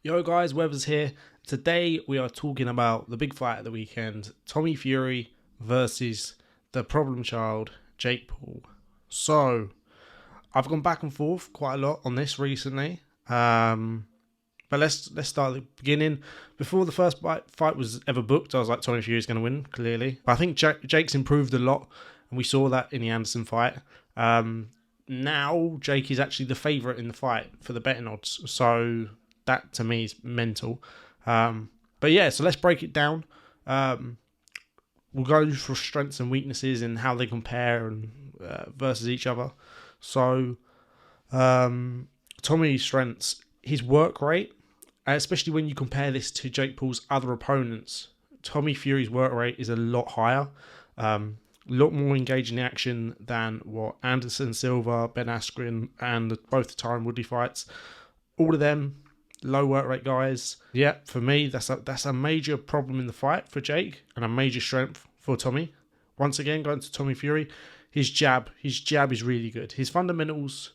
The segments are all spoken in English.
Yo guys, Weathers here. Today we are talking about the big fight of the weekend, Tommy Fury versus the problem child, Jake Paul. So, I've gone back and forth quite a lot on this recently. But let's start at the beginning. Before the first fight was ever booked, I was like, Tommy Fury's going to win, clearly. But I think Jake's improved a lot, and we saw that in the Anderson fight. Now, Jake is actually the favourite in the fight for the betting odds. So, that to me is mental. But yeah, so let's break it down. We'll go for strengths and weaknesses and how they compare and versus each other. So, Tommy's strengths, his work rate, especially when you compare this to Jake Paul's other opponents, Tommy Fury's work rate is a lot higher, a lot more engaging in action than what Anderson Silva, Ben Askren, and both the Tyron Woodley fights. All of them low work rate guys. Yeah, for me, that's a major problem in the fight for Jake and a major strength for Tommy. Once again, going to Tommy Fury, his jab is really good. His fundamentals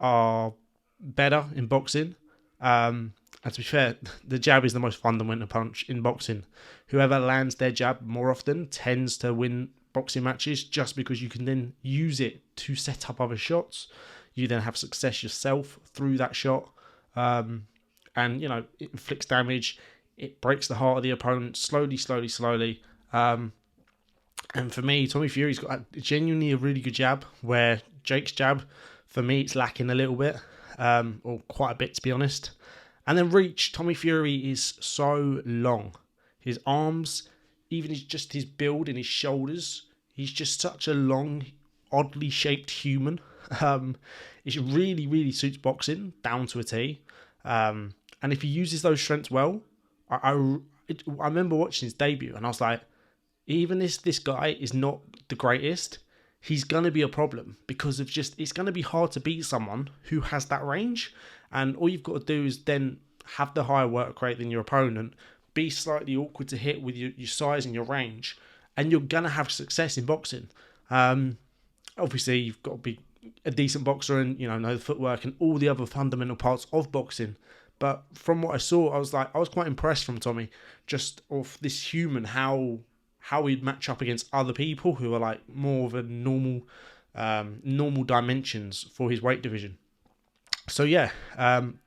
are better in boxing. And to be fair, the jab is the most fundamental punch in boxing. Whoever lands their jab more often tends to win boxing matches just because you can then use it to set up other shots. You then have success yourself through that shot. And, you know, it inflicts damage. It breaks the heart of the opponent slowly. And for me, Tommy Fury's got genuinely a really good jab, where Jake's jab, for me, it's lacking a little bit, or quite a bit, to be honest. And then reach, Tommy Fury is so long. His arms, even his build and his shoulders, he's just such a long, oddly shaped human. It really suits boxing down to a T. And if he uses those strengths well, I remember watching his debut and I was like, even if this guy is not the greatest, he's going to be a problem because of it's going to be hard to beat someone who has that range. And all you've got to do is then have the higher work rate than your opponent, be slightly awkward to hit with your size and your range, and you're going to have success in boxing. Obviously, you've got to be a decent boxer and, you know the footwork and all the other fundamental parts of boxing. But from what I saw, I was quite impressed from Tommy, just of this human, how he'd match up against other people who are like more of a normal dimensions for his weight division. So yeah,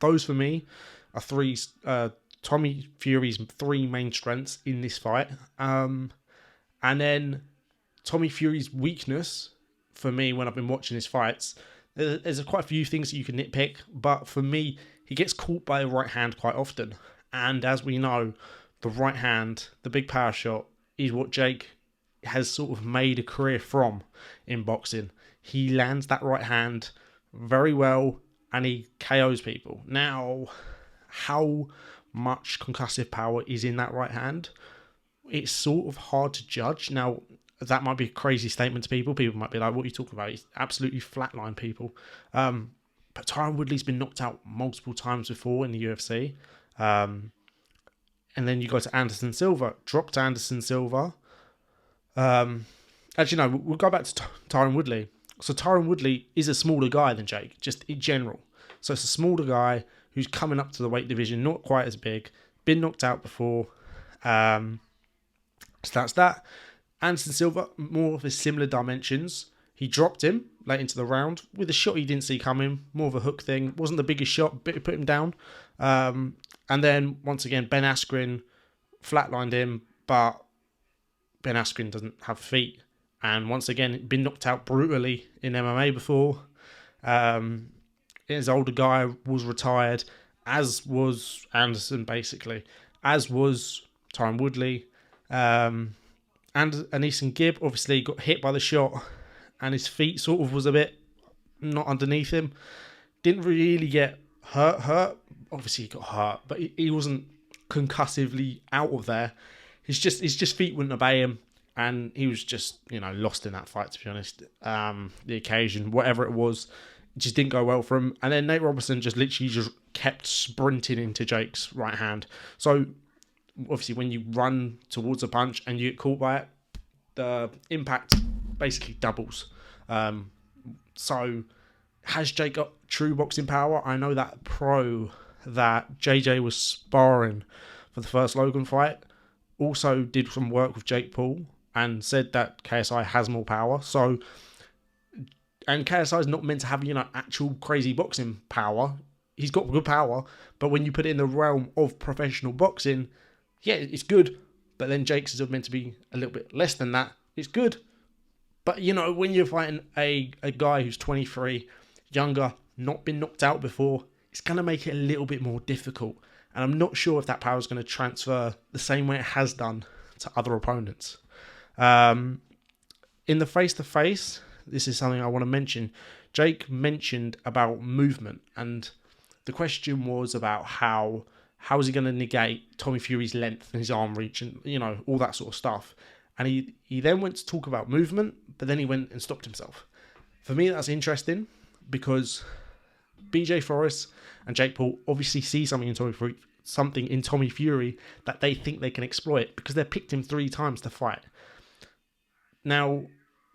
those for me are Tommy Fury's three main strengths in this fight. And then Tommy Fury's weakness, for me, when I've been watching his fights, there's quite a few things that you can nitpick, but for me, he gets caught by the right hand quite often. And as we know, the right hand, the big power shot, is what Jake has sort of made a career from in boxing. He lands that right hand very well and he KOs people. Now, how much concussive power is in that right hand? It's sort of hard to judge. Now, that might be a crazy statement to people. People might be like, what are you talking about? He's absolutely flatlined people. But Tyron Woodley's been knocked out multiple times before in the UFC. And then you go to Anderson Silva. Dropped Anderson Silva. Actually, no, we'll go back to Tyron Woodley. So Tyron Woodley is a smaller guy than Jake, just in general. So it's a smaller guy who's coming up to the weight division, not quite as big, been knocked out before. So that's that. Anderson Silva, more of his similar dimensions. He dropped him late into the round with a shot he didn't see coming, more of a hook thing. Wasn't the biggest shot, but it put him down. And then, once again, Ben Askren flatlined him, but Ben Askren doesn't have feet. And once again, been knocked out brutally in MMA before. His older guy was retired, as was Anderson, basically. As was Tyron Woodley. And Anisson Gibb obviously got hit by the shot and his feet sort of was a bit not underneath him. Didn't really get hurt. Obviously he got hurt, but he wasn't concussively out of there. His feet wouldn't obey him and he was just, lost in that fight, to be honest. The occasion, whatever it was, it just didn't go well for him. And then Nate Robinson just kept sprinting into Jake's right hand. So obviously when you run towards a punch and you get caught by it, the impact basically doubles. So has Jake got true boxing power? I know that pro that JJ was sparring for the first Logan fight. Also did some work with Jake Paul and said that KSI has more power. So, and KSI is not meant to have, actual crazy boxing power. He's got good power, but when you put it in the realm of professional boxing, yeah, it's good. But then Jake's is meant to be a little bit less than that. It's good. But, when you're fighting a guy who's 23, younger, not been knocked out before, it's going to make it a little bit more difficult. And I'm not sure if that power is going to transfer the same way it has done to other opponents. In the face-to-face, this is something I want to mention. Jake mentioned about movement, and the question was about how is he going to negate Tommy Fury's length and his arm reach and, all that sort of stuff. And he then went to talk about movement, but then he went and stopped himself. For me, that's interesting because BJ Forrest and Jake Paul obviously see something in Tommy Fury that they think they can exploit because they picked him 3 times to fight. Now,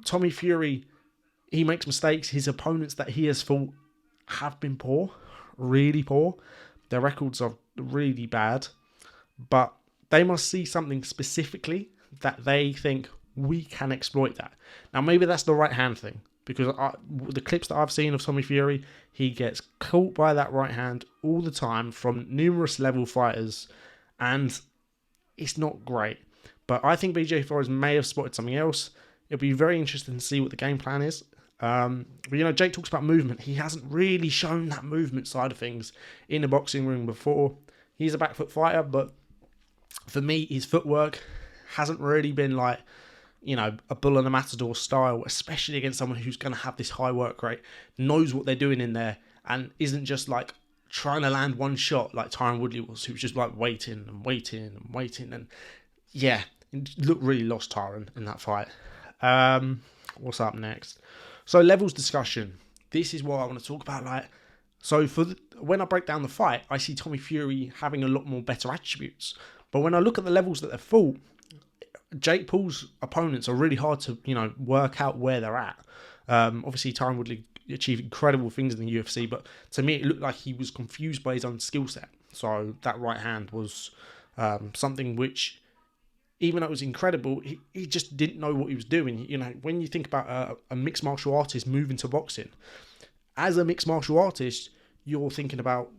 Tommy Fury, he makes mistakes. His opponents that he has fought have been poor, really poor. Their records are really bad, but they must see something specifically that they think we can exploit that. Now, maybe that's the right hand thing, because the clips that I've seen of Tommy Fury, he gets caught by that right hand all the time from numerous level fighters, and it's not great. But I think BJ Forrest may have spotted something else. It'll be very interesting to see what the game plan is. But Jake talks about movement. He hasn't really shown that movement side of things in the boxing ring before. He's a back foot fighter, but for me, his footwork hasn't really been like, a bull and a matador style, especially against someone who's going to have this high work rate, knows what they're doing in there, and isn't just like trying to land one shot like Tyron Woodley was, who was just like waiting. And yeah, looked really lost Tyron in that fight. What's up next? So levels discussion. This is what I want to talk about. When I break down the fight, I see Tommy Fury having a lot more better attributes. But when I look at the levels that they've fought, Jake Paul's opponents are really hard to, work out where they're at. Obviously, Tyron Woodley achieved incredible things in the UFC, but to me, it looked like he was confused by his own skill set. So that right hand was something which, even though it was incredible, he just didn't know what he was doing. When you think about a mixed martial artist moving to boxing, as a mixed martial artist, you're thinking about,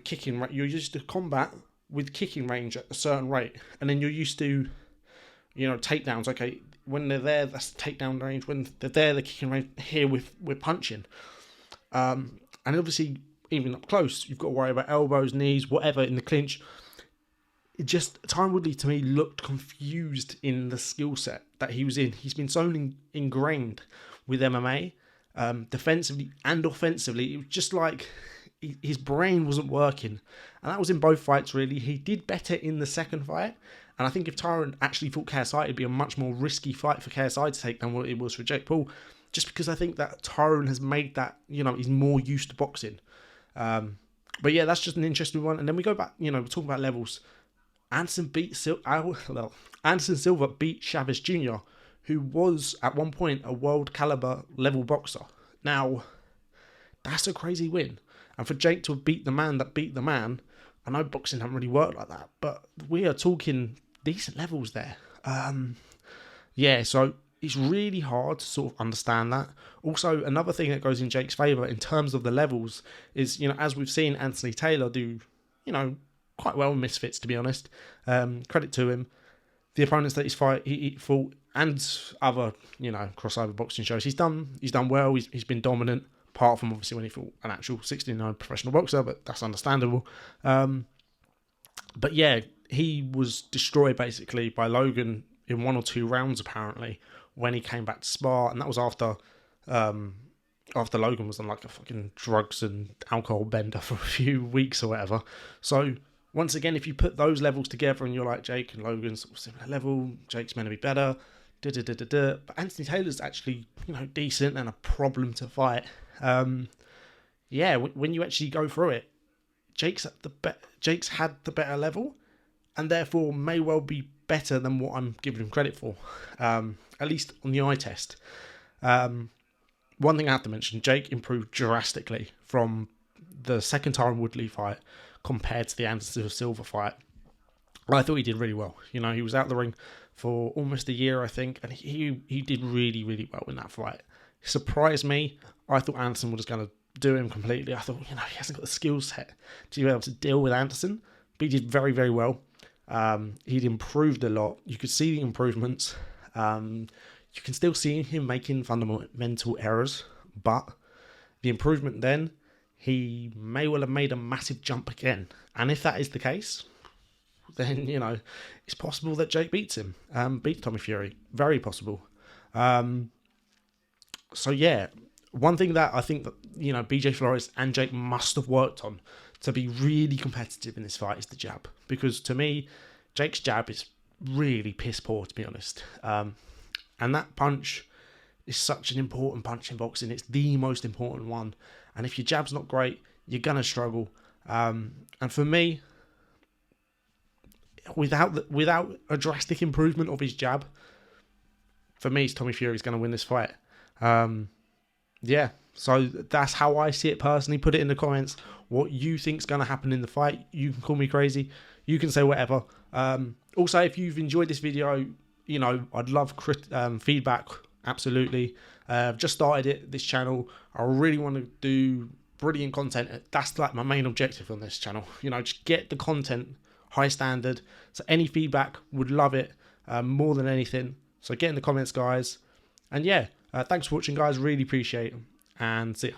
kicking. You're used to combat with kicking range at a certain rate, and then you're used to, takedowns. Okay, when they're there, that's the takedown range. When they're there, the kicking range. Here, we're punching. And obviously, even up close, you've got to worry about elbows, knees, whatever in the clinch. Tyron Woodley to me looked confused in the skill set that he was in. He's been so ingrained with MMA, defensively and offensively. It was just like his brain wasn't working. And that was in both fights, really. He did better in the second fight. And I think if Tyron actually fought KSI, it'd be a much more risky fight for KSI to take than what it was for Jake Paul. Just because I think that Tyron has made that, he's more used to boxing. But yeah, that's just an interesting one. And then we go back, we're talking about levels. Anderson Silva beat Chavez Jr., who was at one point a world caliber level boxer. Now, that's a crazy win. And for Jake to beat the man that beat the man, I know boxing hasn't really worked like that, but we are talking decent levels there. So it's really hard to sort of understand that. Also, another thing that goes in Jake's favour in terms of the levels is, as we've seen Anthony Taylor do, quite well in Misfits, to be honest. Credit to him. The opponents that he fought and other, crossover boxing shows, he's done well. He's been dominant, apart from obviously when he fought an actual 69 professional boxer, but that's understandable. But yeah, he was destroyed basically by Logan in 1 or 2 rounds apparently when he came back to spar, and that was after Logan was on like a fucking drugs and alcohol bender for a few weeks or whatever. So once again, if you put those levels together and you're like Jake and Logan's similar level, Jake's meant to be better, but Anthony Taylor's actually, decent and a problem to fight. When you actually go through it, Jake's had the better level, and therefore may well be better than what I'm giving him credit for, at least on the eye test. One thing I have to mention, Jake improved drastically from the second Tyron Woodley fight compared to the Anderson Silva fight. I thought he did really well. You know, he was out the ring for almost a year, I think, and he did really, really well in that fight. It surprised me. I thought Anderson was going to do him completely. I thought, you know, he hasn't got the skill set to be able to deal with Anderson, but he did very, very well. He'd improved a lot. You could see the improvements. You can still see him making fundamental errors, but the improvement then, he may well have made a massive jump again. And if that is the case, then, you know, it's possible that Jake beats him, beats Tommy Fury. Very possible. So, yeah, one thing that I think that, you know, BJ Flores and Jake must have worked on to be really competitive in this fight is the jab. Because to me, Jake's jab is really piss poor, to be honest. And that punch is such an important punch in boxing. It's the most important one. And if your jab's not great, you're going to struggle. And for me, without a drastic improvement of his jab, for me, Tommy Fury's going to win this fight. Yeah, so that's how I see it personally. Put it in the comments what you think's going to happen in the fight. You can call me crazy. You can say whatever. Also, if you've enjoyed this video, you know, I'd love feedback. Absolutely. I've just started this channel. I really want to do brilliant content. That's like my main objective on this channel. You know, just get the content high standard. So any feedback, would love it more than anything. So get in the comments, guys. And yeah, thanks for watching, guys. Really appreciate it. And see ya.